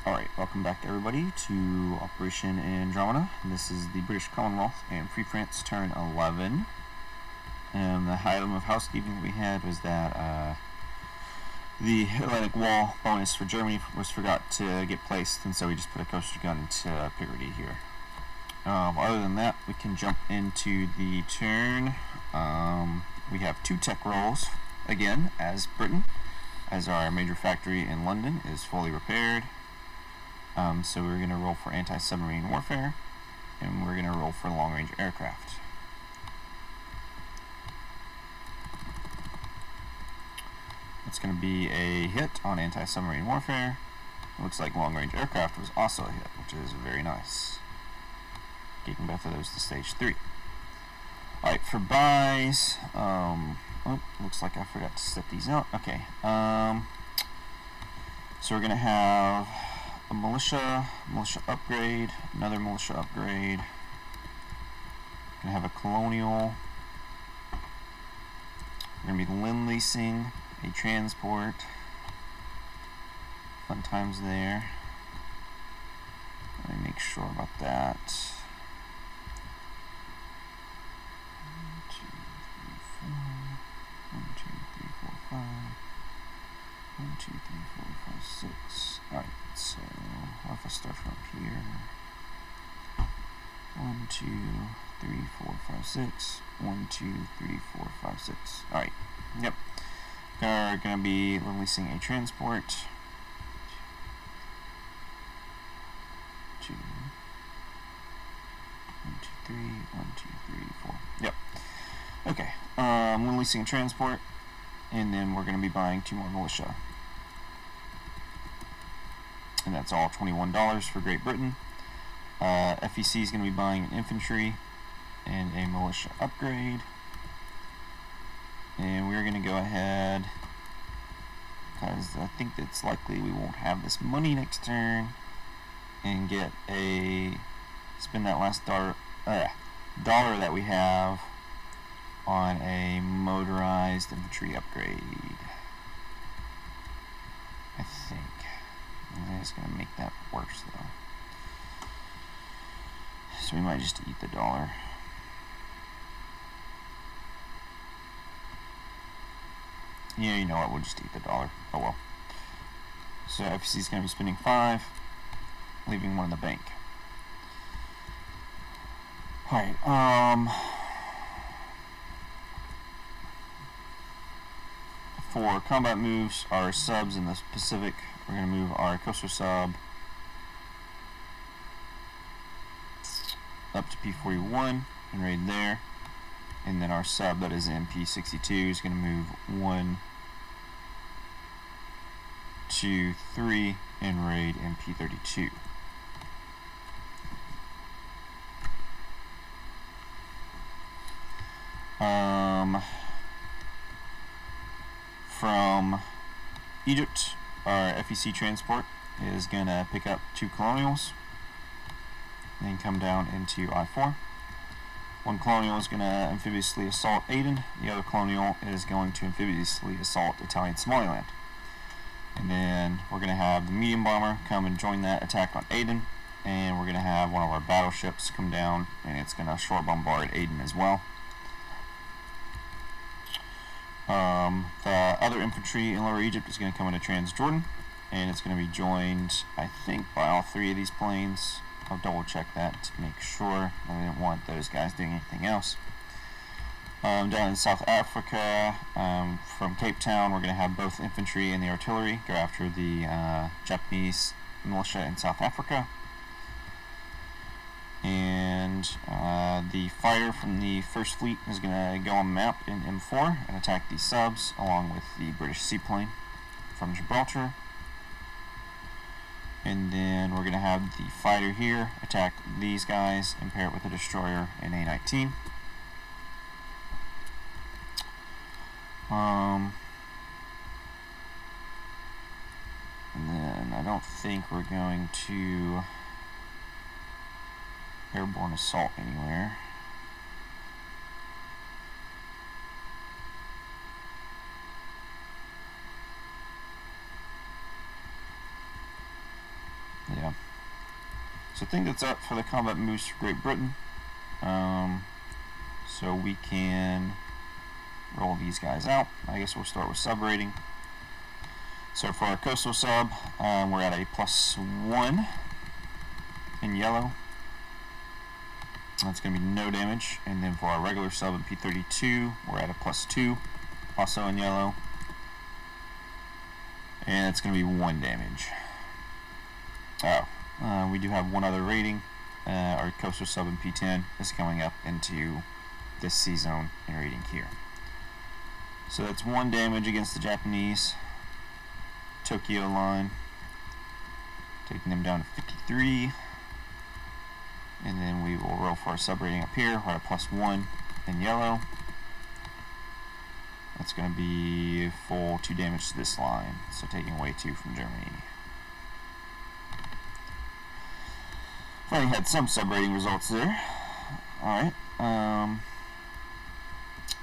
Alright, welcome back everybody to Operation Andromeda. This is the British Commonwealth and Free France turn 11. And the item of housekeeping that we had was that the Atlantic Wall bonus for Germany was forgot to get placed, and so we just put a coaster gun into Picardy here. Other than that, we can jump into the turn. We have 2 tech rolls again as Britain, as our major factory in London is fully repaired. So we're going to roll for anti-submarine warfare, and we're going to roll for long-range aircraft. It's going to be a hit on anti-submarine warfare. It looks like long-range aircraft was also a hit, which is very nice. Getting both of those to stage 3. Alright, for buys, looks like I forgot to set these out. Okay, so we're going to have a militia upgrade, another militia upgrade. Gonna have a colonial. We're gonna be Lend leasing a transport. Fun times there. Let me make sure about that. 1, 2, 3, 4, 5. 1, 2, 3, 4, 5, 6. Alright, so what if I start from up here? 1, 2, 3, 4, 5, 6. 1, 2, 3, 4, 5, 6. Alright, yep. We're going to be leasing a transport. 2, 1, 2, 3, 1, 2, 3, 4. Yep. Okay, leasing a transport, and then we're going to be buying 2 more militia. And that's all $21 for Great Britain. FEC is going to be buying an infantry and a militia upgrade. And we're going to go ahead, because I think it's likely we won't have this money next turn, and get spend that last dollar that we have on a motorized infantry upgrade. I think. It's going to make that worse though. So we might just eat the dollar. Yeah, you know what, we'll just eat the dollar. Oh well. So FEC is going to be spending 5, leaving 1 in the bank. Alright, for combat moves, our subs in the Pacific, we're going to move our coaster sub up to P41 and raid there, and then our sub that is in P62 is going to move 1, 2, 3 and raid in P32. From Egypt, our FEC transport is going to pick up 2 colonials and come down into I-4. 1 colonial is going to amphibiously assault Aden. The other colonial is going to amphibiously assault Italian Somaliland. And then we're going to have the medium bomber come and join that attack on Aden. And we're going to have one of our battleships come down, and it's going to short bombard Aden as well. The other infantry in Lower Egypt is going to come into Transjordan, and it's going to be joined, I think, by all 3 of these planes. I'll double check that to make sure. I didn't want those guys doing anything else. Down in South Africa, from Cape Town, we're going to have both infantry and the artillery go after the Japanese militia in South Africa. And the fighter from the First Fleet is going to go on the map in M4 and attack these subs along with the British seaplane from Gibraltar. And then we're going to have the fighter here attack these guys and pair it with a destroyer in A19. And then I don't think we're going to airborne assault anywhere. So I think that's up for the combat moves for Great Britain. So we can roll these guys out. I guess we'll start with sub rating. So for our coastal sub, we're at a +1 in yellow. That's going to be no damage. And then for our regular sub in P32, we're at a +2, also in yellow. And it's going to be 1 damage. We do have one other rating. Our coastal sub in P10 is coming up into this C zone and rating here. So that's 1 damage against the Japanese Tokyo line, taking them down to 53. And then we will roll for our sub rating up here. We're at a +1 in yellow. That's going to be full 2 damage to this line, so taking away 2 from Germany. I've already had some sub rating results there. Alright,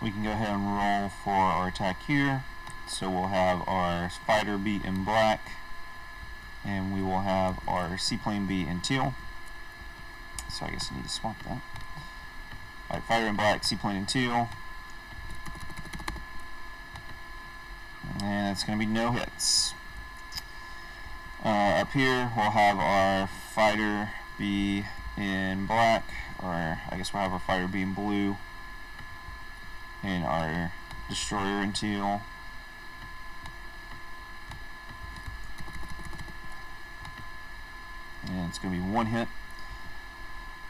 we can go ahead and roll for our attack here. So we'll have our fighter be in black, and we will have our seaplane be in teal. So I guess I need to swap that. Alright, fighter in black, seaplane in teal. And it's going to be no hits. Up here we'll have our fighter be in black, or I guess we'll have our fighter be in blue, and our destroyer in teal. And it's going to be 1 hit.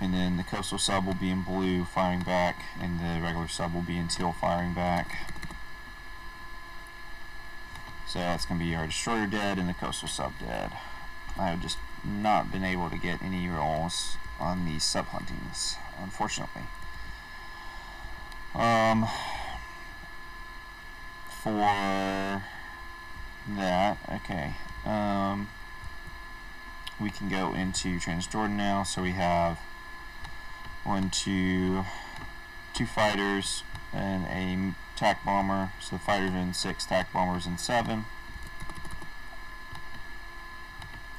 And then the coastal sub will be in blue, firing back, and the regular sub will be in teal, firing back. So that's going to be our destroyer dead and the coastal sub dead. I have just not been able to get any rolls on these sub huntings, unfortunately. For that, okay. We can go into Transjordan now. So we have 2 fighters and a attack bomber. So the fighters are in 6, attack bombers in 7.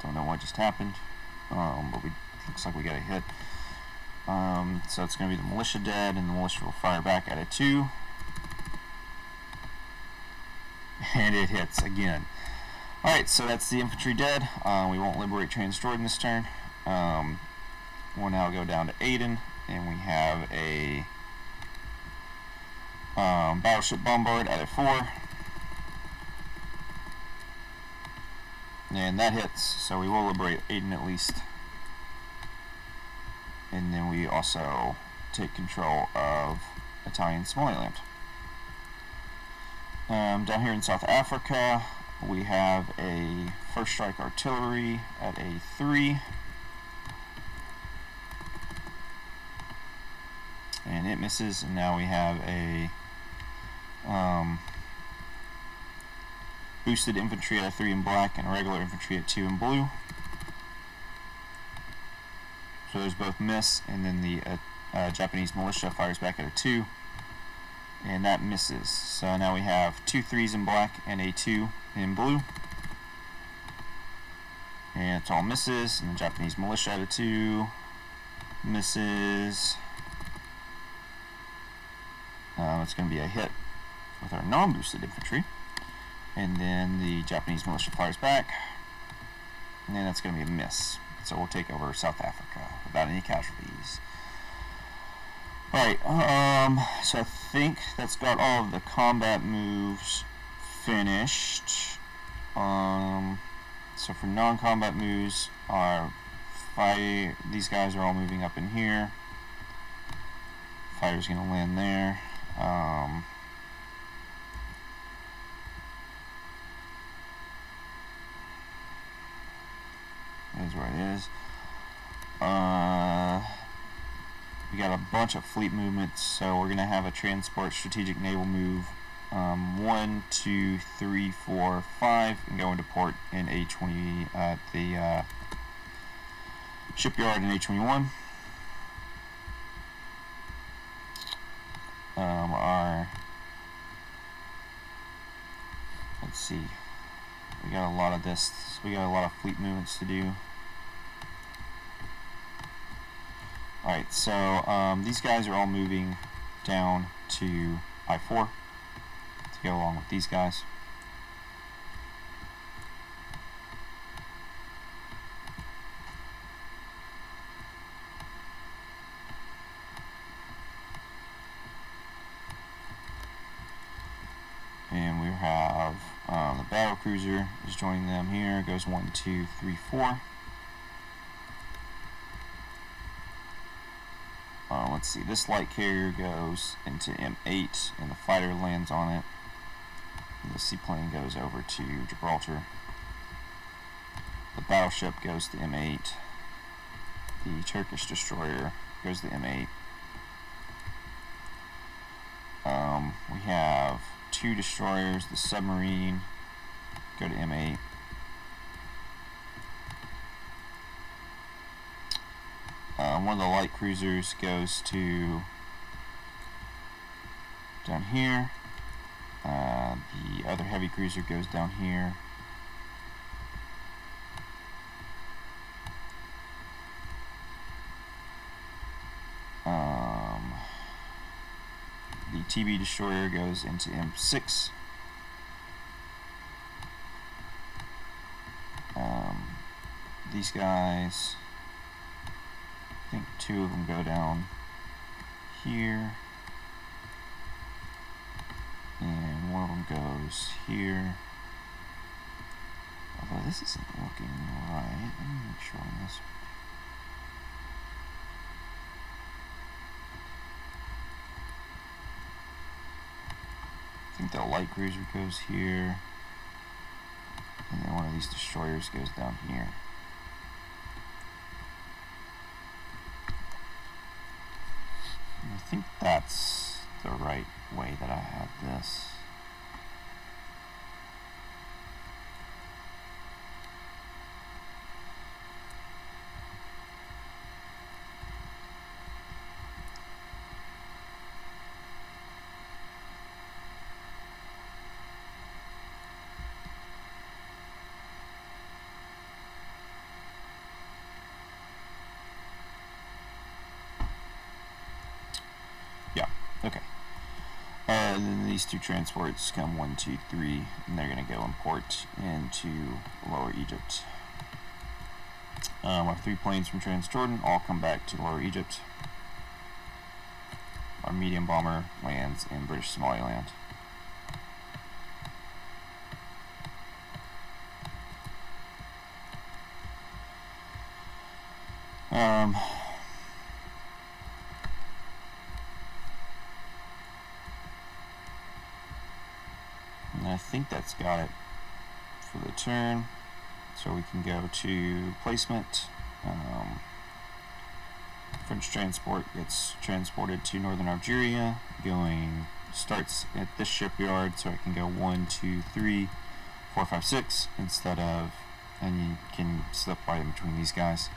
Don't know what just happened, but looks like we got a hit. So it's going to be the militia dead, and the militia will fire back at a 2. And it hits again. Alright, so that's the infantry dead. We won't liberate Transjordan this turn. We'll now go down to Aden, and we have a battleship bombard at a 4. And that hits, so we will liberate Aden at least. And then we also take control of Italian Somaliland. Down here in South Africa, we have a first strike artillery at a 3. And it misses, and now we have a boosted infantry at a 3 in black and a regular infantry at 2 in blue. So those both miss, and then the Japanese militia fires back at a 2, and that misses. So now we have 2 3s in black and a 2 in blue, and it's all misses. And the Japanese militia at a 2 misses. It's going to be a hit with our non-boosted infantry, and then the Japanese militia fires back, and then that's going to be a miss. So we'll take over South Africa without any casualties. Alright, so I think that's got all of the combat moves finished. So for non-combat moves, these guys are all moving up in here. Fighter's going to land there. Is where it is. We got a bunch of fleet movements, so we're going to have a transport strategic naval move 1, 2, 3, 4, 5, and go into port in A20 at the shipyard in A21. Let's see, we got a lot of this. We got a lot of fleet movements to do. Alright, so these guys are all moving down to I-4 to go along with these guys. And we have the battle cruiser is joining them here. Goes 1, 2, 3, 4. Let's see, this light carrier goes into M8 and the fighter lands on it. And the seaplane goes over to Gibraltar. The battleship goes to M8. The Turkish destroyer goes to M8. We have 2 destroyers, the submarine go to M8. One of the light cruisers goes to down here. The other heavy cruiser goes down here. The TB destroyer goes into M6. These guys, I think 2 of them go down here, and one of them goes here. Although this isn't looking right. Let me make sure on this. I think the light cruiser goes here, and then one of these destroyers goes down here. And I think that's the right way that I have this. Yeah, okay. And then these 2 transports come 1, 2, 3, and they're going to go and port into Lower Egypt. Our 3 planes from Transjordan all come back to Lower Egypt. Our medium bomber lands in British Somaliland. And I think that's got it for the turn. So we can go to placement. French transport gets transported to northern Algeria, starts at this shipyard, so it can go 1, 2, 3, 4, 5, 6 instead of, and you can slip right in between these guys,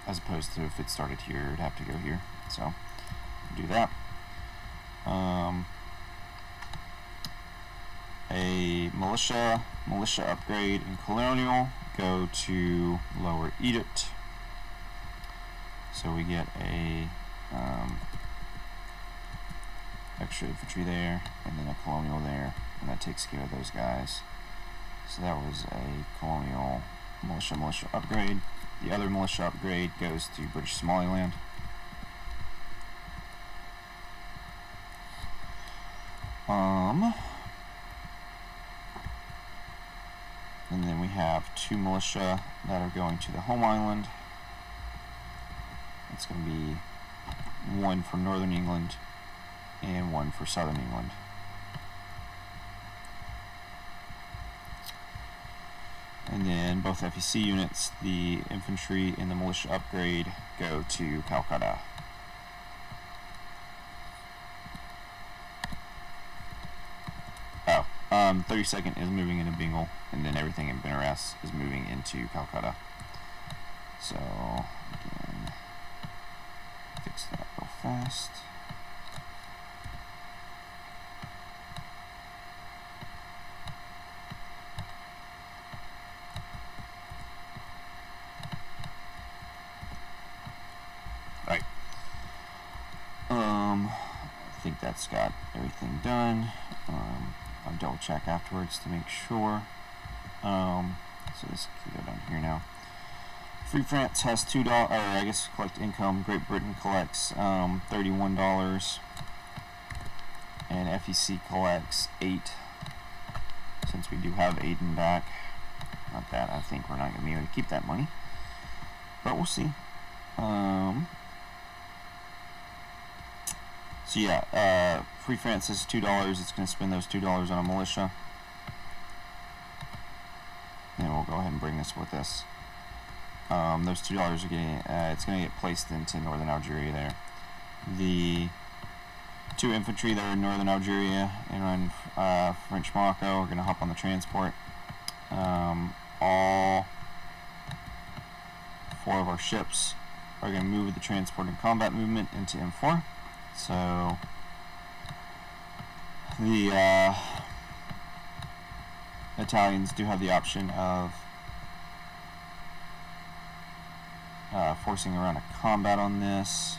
as opposed to if it started here, it'd have to go here. So do that. A militia upgrade in Colonial, go to Lower Egypt. So we get a extra infantry there, and then a Colonial there, and that takes care of those guys. So that was a Colonial militia upgrade. The other militia upgrade goes to British Somaliland. And then we have 2 militia that are going to the home island. It's going to be 1 for Northern England and 1 for Southern England. And then both FEC units, the infantry and the militia upgrade, go to Calcutta. 32nd is moving into Bengal, and then everything in Benares is moving into Calcutta. So, again, fix that real fast. that's got everything done. I'll double check afterwards to make sure. So this can go down here now. Free France has $2, or I guess collect income. Great Britain collects $31, and FEC collects 8. Since we do have Aiden back, not that I think we're not going to be able to keep that money, but we'll see. So yeah, Free France is $2. It's going to spend those $2 on a militia. And we'll go ahead and bring this with us. Those $2 are getting, it's going to get placed into northern Algeria there. The 2 infantry that are in northern Algeria and around French Morocco are going to hop on the transport. All 4 of our ships are going to move with the transport and combat movement into M4. So the Italians do have the option of forcing around a combat on this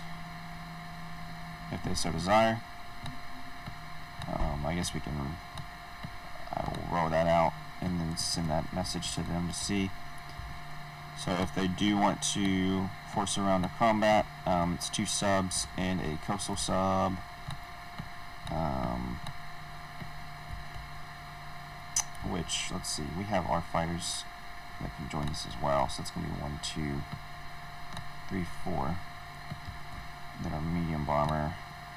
if they so desire. I guess I will roll that out and then send that message to them to see. So if they do want to force around a combat, it's 2 subs and a coastal sub. Which, let's see, we have our fighters that can join us as well. So it's going to be 1, 2, 3, 4. Then our medium bomber,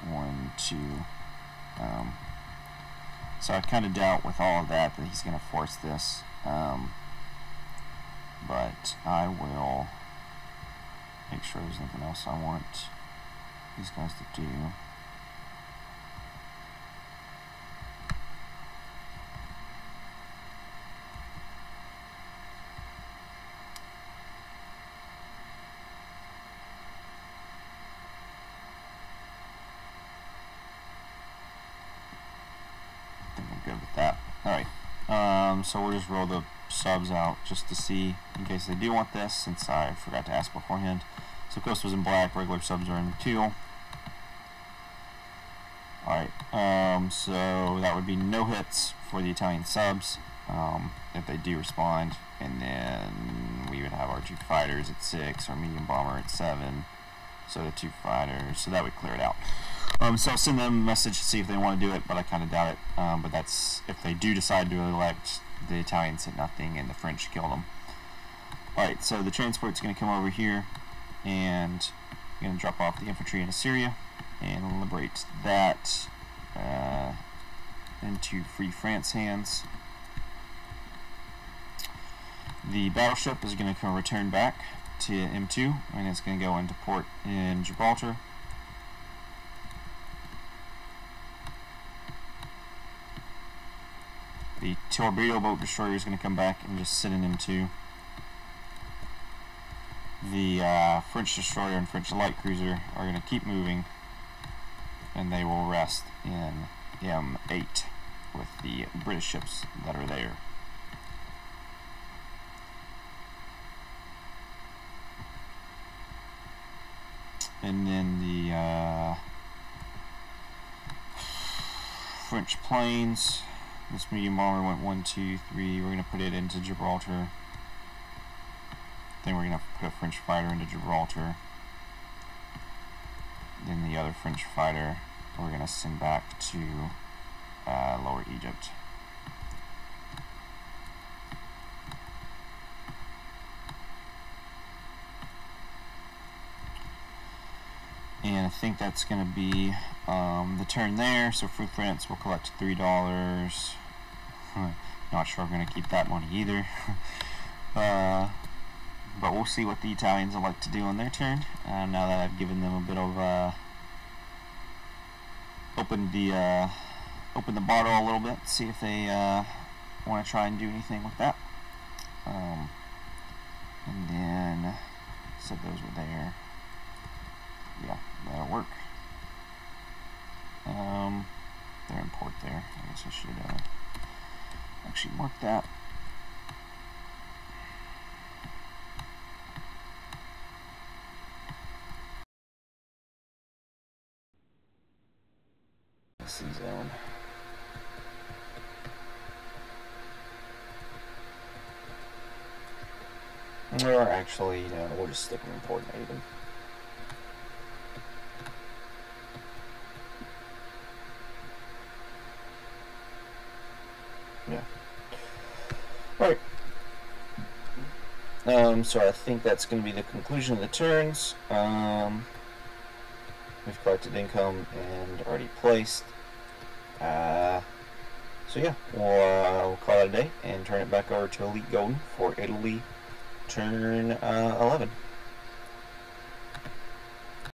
1, 2. So I kind of doubt with all of that he's going to force this. But I will make sure there's nothing else I want these guys to do. I think I'm good with that. Alright, so we'll just roll the subs out just to see in case they do want this, since I forgot to ask beforehand. So Coast was in black, regular subs are in teal. Alright, so that would be no hits for the Italian subs if they do respond, and then we would have our 2 fighters at 6, our medium bomber at 7, so the 2 fighters, so that would clear it out. So I'll send them a message to see if they want to do it, but I kind of doubt it. But that's if they do decide to elect. The Italians hit nothing and the French killed them. Alright, so the transport's going to come over here and going to drop off the infantry in Assyria and liberate that into Free France hands. The battleship is going to return back to M2 and it's going to go into port in Gibraltar. The torpedo boat destroyer is going to come back and just sit in M2. The French destroyer and French light cruiser are going to keep moving, and they will rest in M8 with the British ships that are there. And then the French planes. This medium bomber went 1, 2, 3. We're going to put it into Gibraltar. Then we're going to put a French fighter into Gibraltar. Then the other French fighter we're going to send back to Lower Egypt. And I think that's going to be the turn there. So Free France will collect $3. Not sure I'm going to keep that money either. But we'll see what the Italians would like to do on their turn. Now that I've given them a bit of opened the bottle a little bit, see if they want to try and do anything with that. And then set those were there. Yeah, that'll work. They're in port there. I guess I should actually mark that. C-zone. Or actually, no, we'll just stick an important item. Yeah. Alright. So I think that's going to be the conclusion of the turns. We've collected income and already placed. So yeah, we'll call it a day and turn it back over to Elite Golden for Italy turn 11.